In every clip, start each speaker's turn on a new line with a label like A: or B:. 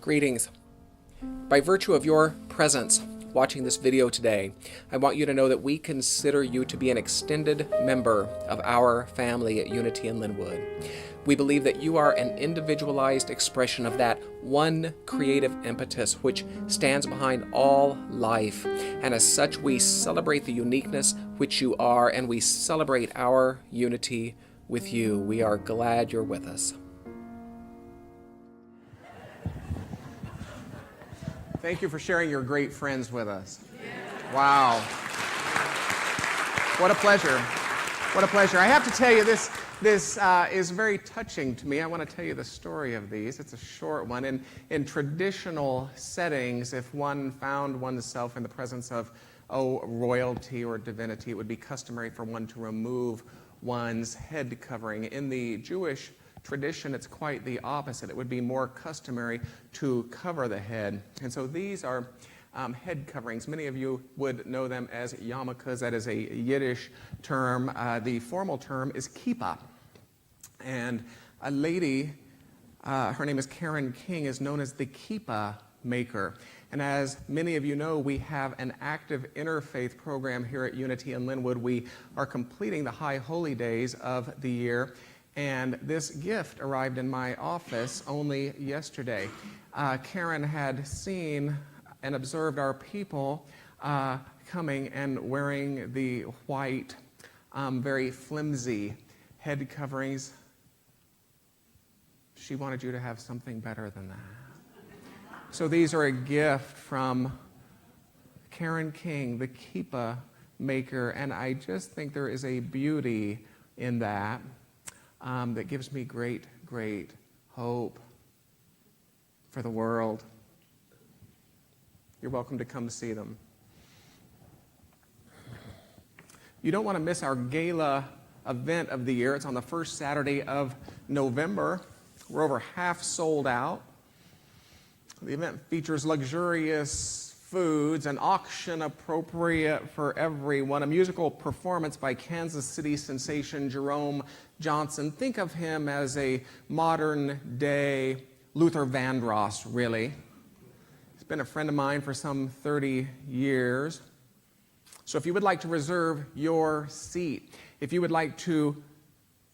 A: Greetings. By virtue of your presence watching this video today, I want you to know that we consider you to be an extended member of our family at Unity in Linwood. We believe that you are an individualized expression of that one creative impetus which stands behind all life, and as such we celebrate the uniqueness which you are, and we celebrate our unity with you. We are glad you're with us. Thank you for sharing your great friends with us. Wow. What a pleasure. What a pleasure. I have to tell you, this is very touching to me. I want to tell you the story of these. It's a short one. In traditional settings, if one found oneself in the presence of, royalty or divinity, it would be customary for one to remove one's head covering. In the Jewish tradition, it's quite the opposite. It would be more customary to cover the head. And so these are head coverings. Many of you would know them as yarmulkes. That is a Yiddish term. The formal term is kippah. And a lady, her name is Karen King, is known as the kippah maker. And as many of you know, we have an active interfaith program here at Unity in Linwood. We are completing the High Holy Days of the year. And this gift arrived in my office only yesterday. Karen had seen and observed our people coming and wearing the white, very flimsy head coverings. She wanted you to have something better than that. So these are a gift from Karen King, the kippah maker, and I just think there is a beauty in that. That gives me great, great hope for the world. You're welcome to come see them. You don't want to miss our gala event of the year. It's on the first Saturday of November. We're over half sold out. The event features luxurious foods, an auction appropriate for everyone, a musical performance by Kansas City sensation Jerome Johnson. Think of him as a modern-day Luther Vandross, really. He's been a friend of mine for some 30 years. So if you would like to reserve your seat, if you would like to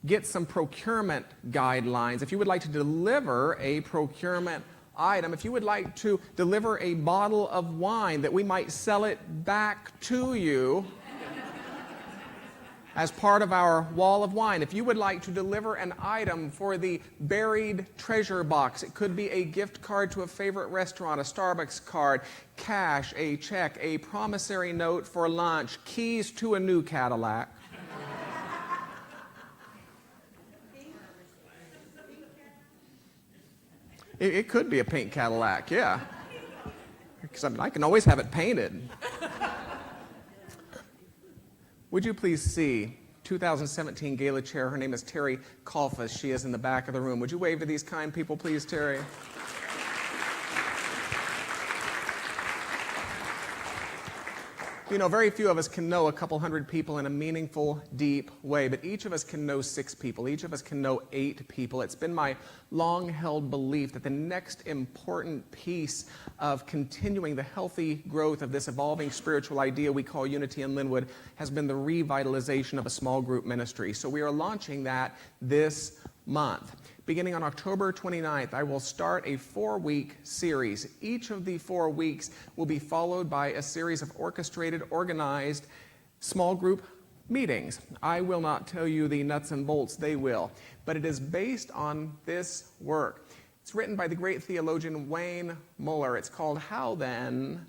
A: get some procurement guidelines, if you would like to deliver a procurement item, if you would like to deliver a bottle of wine that we might sell it back to you as part of our wall of wine, if you would like to deliver an item for the buried treasure box, it could be a gift card to a favorite restaurant, a Starbucks card, cash, a check, a promissory note for lunch, keys to a new Cadillac. It could be a pink Cadillac, yeah. Because I can always have it painted. Would you please see 2017 Gala Chair? Her name is Terry Kalfas. She is in the back of the room. Would you wave to these kind people, please, Terry? You know, very few of us can know a couple hundred people in a meaningful, deep way, but each of us can know 6 people. Each of us can know 8 people. It's been my long-held belief that the next important piece of continuing the healthy growth of this evolving spiritual idea we call Unity in Linwood has been the revitalization of a small group ministry. So we are launching that this month. Beginning on October 29th, I will start a 4-week series. Each of the 4 weeks will be followed by a series of orchestrated, organized, small group meetings. I will not tell you the nuts and bolts, they will. But it is based on this work. It's written by the great theologian Wayne Muller. It's called How Then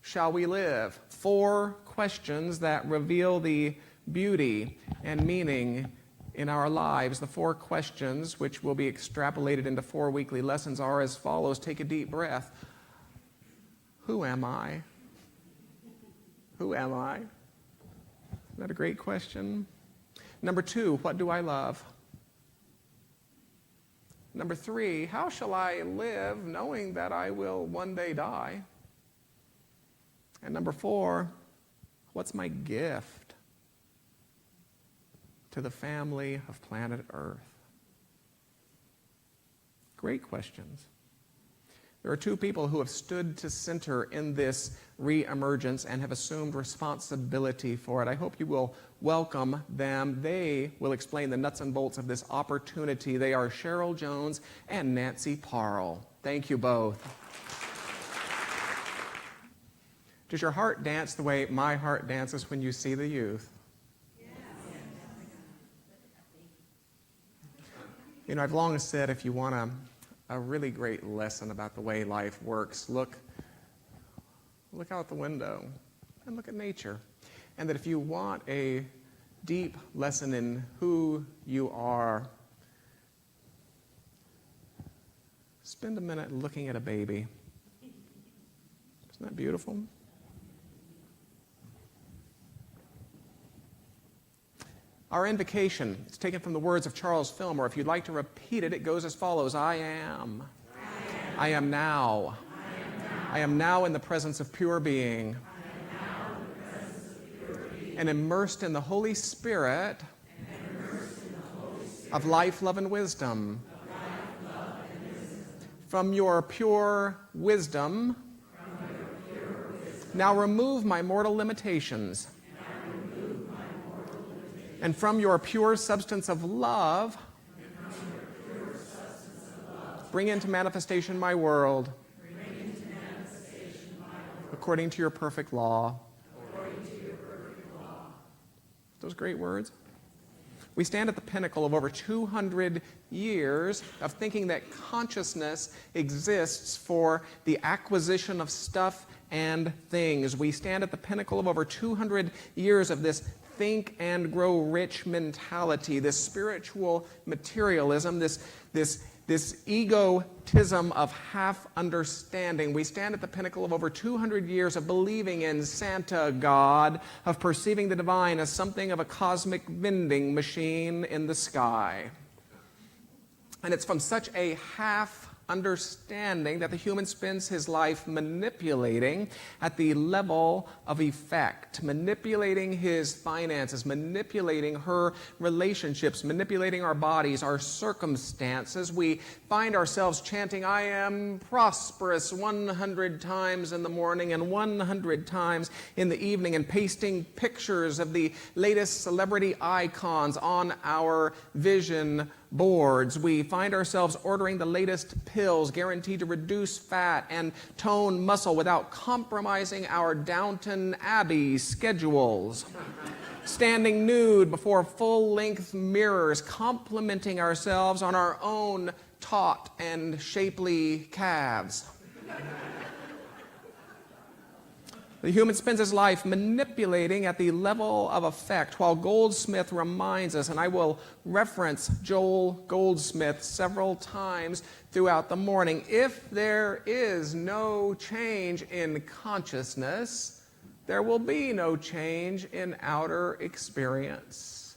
A: Shall We Live? 4 questions that reveal the beauty and meaning in our lives. The 4 questions, which will be extrapolated into 4 weekly lessons, are as follows. Take a deep breath. Who am I? Who am I? Isn't that a great question? Number 2, what do I love? Number 3, how shall I live knowing that I will one day die? And number 4, what's my gift to the family of planet Earth? Great questions. There are two people who have stood to center in this reemergence and have assumed responsibility for it. I hope you will welcome them. They will explain the nuts and bolts of this opportunity. They are Cheryl Jones and Nancy Parle. Thank you both. Does your heart dance the way my heart dances when you see the youth? You know, I've long said if you want a really great lesson about the way life works, look out the window and look at nature. And that if you want a deep lesson in who you are, spend a minute looking at a baby. Isn't that beautiful? Our invocation is taken from the words of Charles Fillmore. If you'd like to repeat it, it goes as follows. I am. I am now. I am now in the presence of pure being. And immersed in the Holy Spirit of life, love, and wisdom. From your pure wisdom, now remove my mortal limitations. And from your pure substance of love, bring into manifestation my world, according to your perfect law. Those great words. We stand at the pinnacle of over 200 years of thinking that consciousness exists for the acquisition of stuff and things. We stand at the pinnacle of over 200 years of this think and grow rich mentality, this spiritual materialism, this egotism of half understanding. We stand at the pinnacle of over 200 years of believing in Santa God, of perceiving the divine as something of a cosmic vending machine in the sky. And it's from such a half understanding that the human spends his life manipulating at the level of effect, manipulating his finances, manipulating her relationships, manipulating our bodies, our circumstances. We find ourselves chanting, I am prosperous 100 times in the morning and 100 times in the evening, and pasting pictures of the latest celebrity icons on our vision boards. We find ourselves ordering the latest pills guaranteed to reduce fat and tone muscle without compromising our Downton Abbey schedules. Standing nude before full-length mirrors, complimenting ourselves on our own taut and shapely calves. The human spends his life manipulating at the level of effect, while Goldsmith reminds us, and I will reference Joel Goldsmith several times throughout the morning, if there is no change in consciousness, there will be no change in outer experience.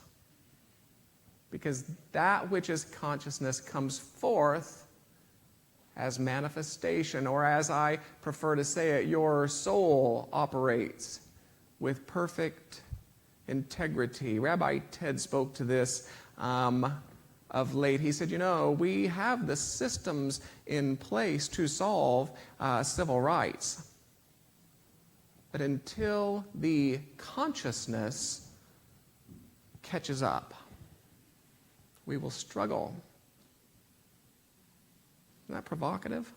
A: Because that which is consciousness comes forth as manifestation, or as I prefer to say it, your soul operates with perfect integrity. Rabbi Ted spoke to this of late. He said, we have the systems in place to solve civil rights. But until the consciousness catches up, we will struggle. Isn't that provocative?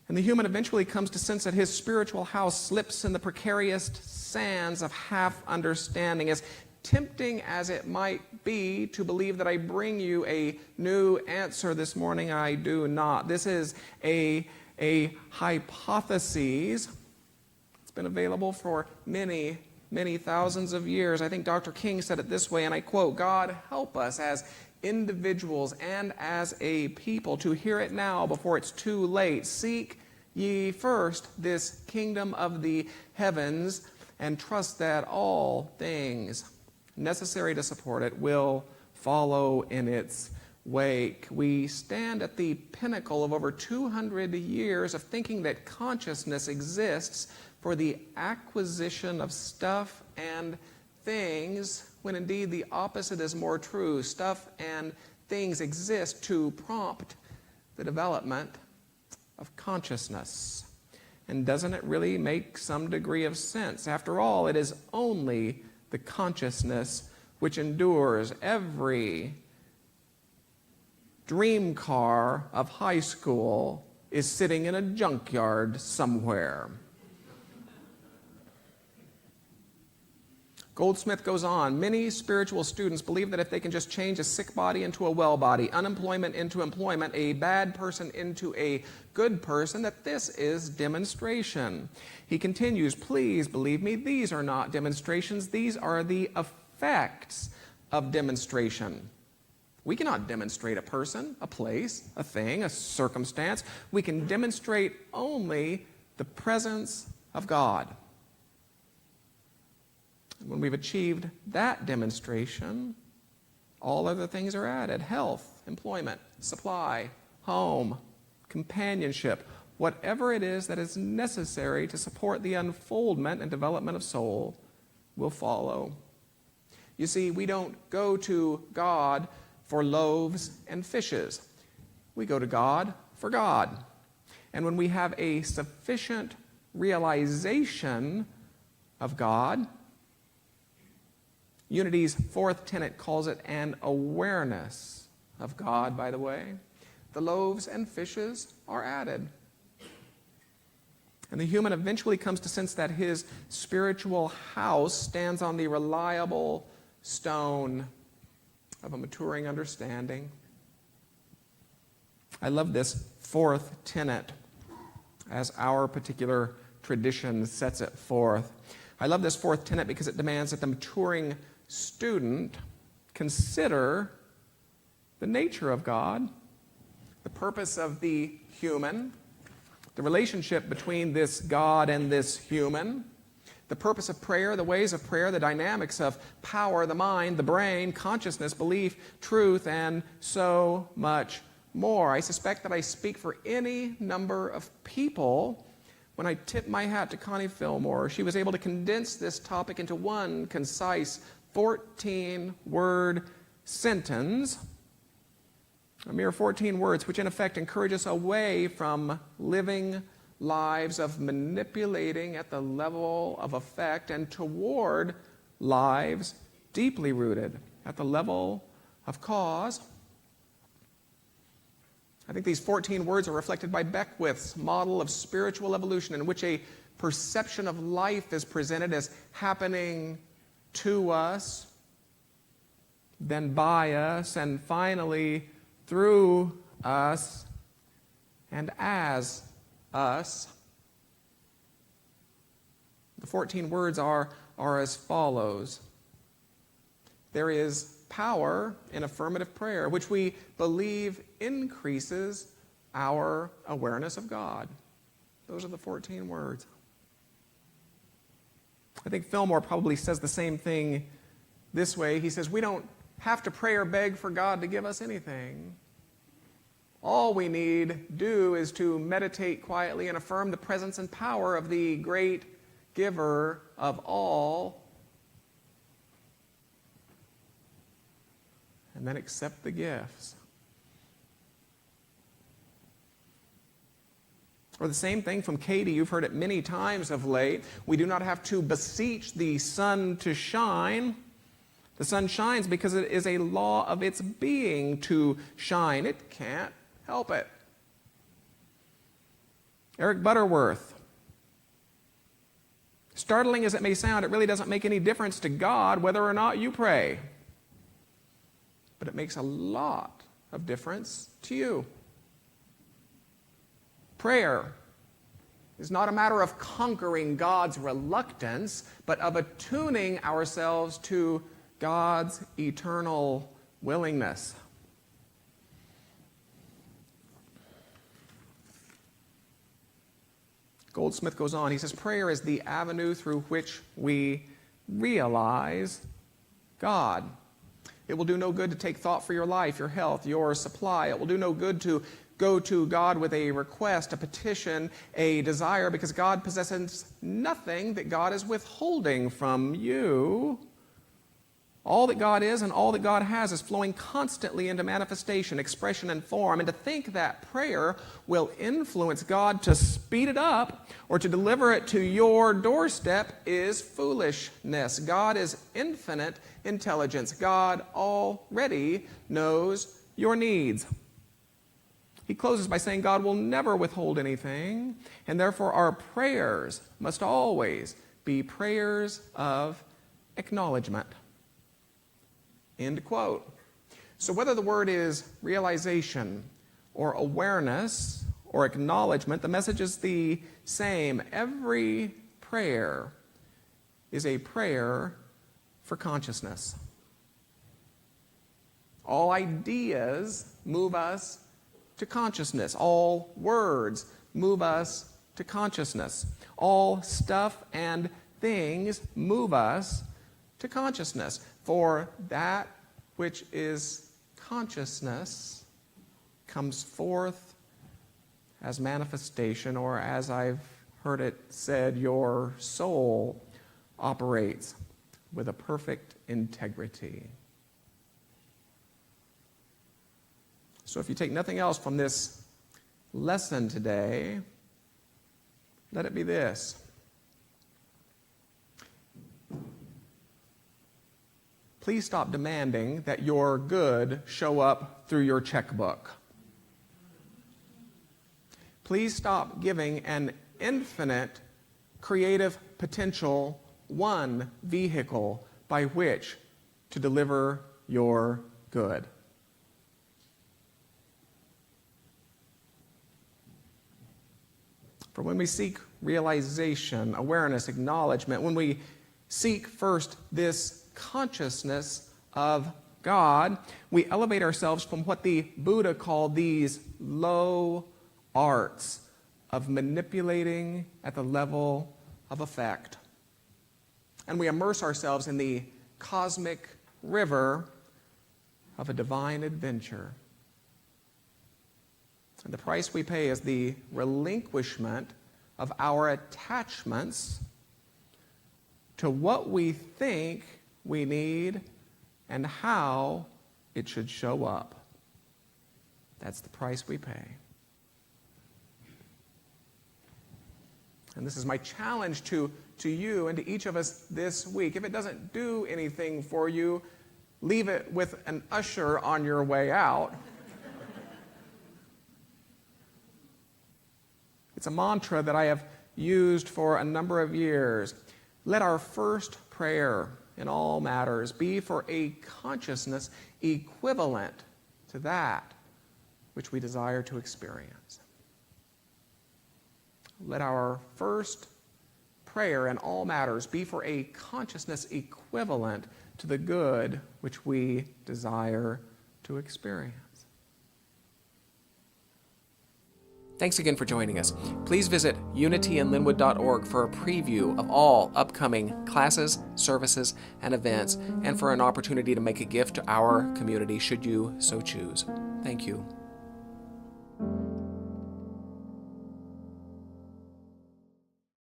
A: And the human eventually comes to sense that his spiritual house slips in the precarious sands of half understanding. As tempting as it might be to believe that I bring you a new answer this morning, I do not. This is a hypothesis. It's been available for many thousands of years. I think Dr. King said it this way, and I quote, God help us as individuals and as a people to hear it now before it's too late. Seek ye first this kingdom of the heavens, and trust that all things necessary to support it will follow in its wake. We stand at the pinnacle of over 200 years of thinking that consciousness exists for the acquisition of stuff and things, when indeed the opposite is more true. Stuff and things exist to prompt the development of consciousness. And doesn't it really make some degree of sense? After all, it is only the consciousness which endures. Every dream car of high school is sitting in a junkyard somewhere. Goldsmith goes on, many spiritual students believe that if they can just change a sick body into a well body, unemployment into employment, a bad person into a good person, that this is demonstration. He continues, please believe me, these are not demonstrations, these are the effects of demonstration. We cannot demonstrate a person, a place, a thing, a circumstance. We can demonstrate only the presence of God. When we've achieved that demonstration, all other things are added. Health, employment, supply, home, companionship, whatever it is that is necessary to support the unfoldment and development of soul will follow. You see, we don't go to God for loaves and fishes. We go to God for God. And when we have a sufficient realization of God, Unity's fourth tenet calls it an awareness of God, by the way. The loaves and fishes are added. And the human eventually comes to sense that his spiritual house stands on the reliable stone of a maturing understanding. I love this fourth tenet as our particular tradition sets it forth. I love this fourth tenet because it demands that the maturing student consider the nature of God, the purpose of the human, the relationship between this God and this human, the purpose of prayer, the ways of prayer, the dynamics of power, the mind, the brain, consciousness, belief, truth, and so much more. I suspect that I speak for any number of people when I tip my hat to Connie Fillmore. She was able to condense this topic into one concise 14-word sentence, a mere 14 words, which in effect encourage us away from living lives of manipulating at the level of effect and toward lives deeply rooted at the level of cause. I think these 14 words are reflected by Beckwith's model of spiritual evolution, in which a perception of life is presented as happening to us, then by us, and finally through us and as us. The 14 words are as follows. There is power in affirmative prayer, which we believe increases our awareness of God. Those are the 14 words. I think Fillmore probably says the same thing this way. He says, we don't have to pray or beg for God to give us anything. All we need do is to meditate quietly and affirm the presence and power of the great giver of all, and then accept the gifts. Or the same thing from Katie. You've heard it many times of late. We do not have to beseech the sun to shine. The sun shines because it is a law of its being to shine. It can't help it. Eric Butterworth. Startling as it may sound, it really doesn't make any difference to God whether or not you pray. But it makes a lot of difference to you. Prayer is not a matter of conquering God's reluctance, but of attuning ourselves to God's eternal willingness. Goldsmith goes on. He says, prayer is the avenue through which we realize God. It will do no good to take thought for your life, your health, your supply. It will do no good to go to God with a request, a petition, a desire, because God possesses nothing that God is withholding from you. All that God is and all that God has is flowing constantly into manifestation, expression, and form. And to think that prayer will influence God to speed it up or to deliver it to your doorstep is foolishness. God is infinite intelligence. God already knows your needs. He closes by saying God will never withhold anything, and therefore our prayers must always be prayers of acknowledgement. End quote. So whether the word is realization or awareness or acknowledgement, the message is the same. Every prayer is a prayer for consciousness. All ideas move us to consciousness. All words move us to consciousness. All stuff and things move us to consciousness. For that which is consciousness comes forth as manifestation, or as I've heard it said, your soul operates with a perfect integrity. So if you take nothing else from this lesson today, let it be this. Please stop demanding that your good show up through your checkbook. Please stop giving an infinite creative potential one vehicle by which to deliver your good. For when we seek realization, awareness, acknowledgement, when we seek first this consciousness of God, we elevate ourselves from what the Buddha called these low arts of manipulating at the level of effect. And we immerse ourselves in the cosmic river of a divine adventure. And the price we pay is the relinquishment of our attachments to what we think we need and how it should show up. That's the price we pay. And this is my challenge to you and to each of us this week. If it doesn't do anything for you, leave it with an usher on your way out. It's a mantra that I have used for a number of years. Let our first prayer in all matters be for a consciousness equivalent to that which we desire to experience. Let our first prayer in all matters be for a consciousness equivalent to the good which we desire to experience. Thanks again for joining us. Please visit unityinlinwood.org for a preview of all upcoming classes, services, and events, and for an opportunity to make a gift to our community should you so choose. Thank you.